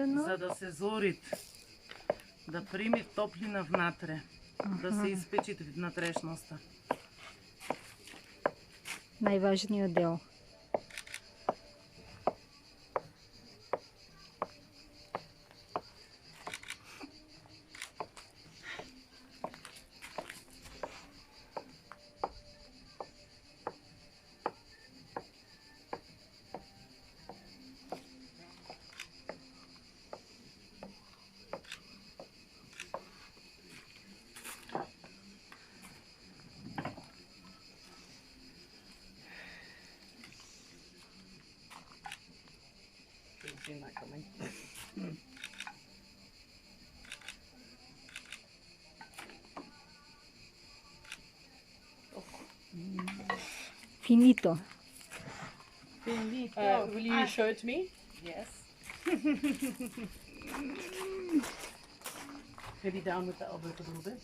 естествено. за да се зорит, да прими топлина внатре, да се изпечи внатрешноста. Най-важният дел. Finito. Will you show it to me? Yes. Maybe down with the elbows a little bit.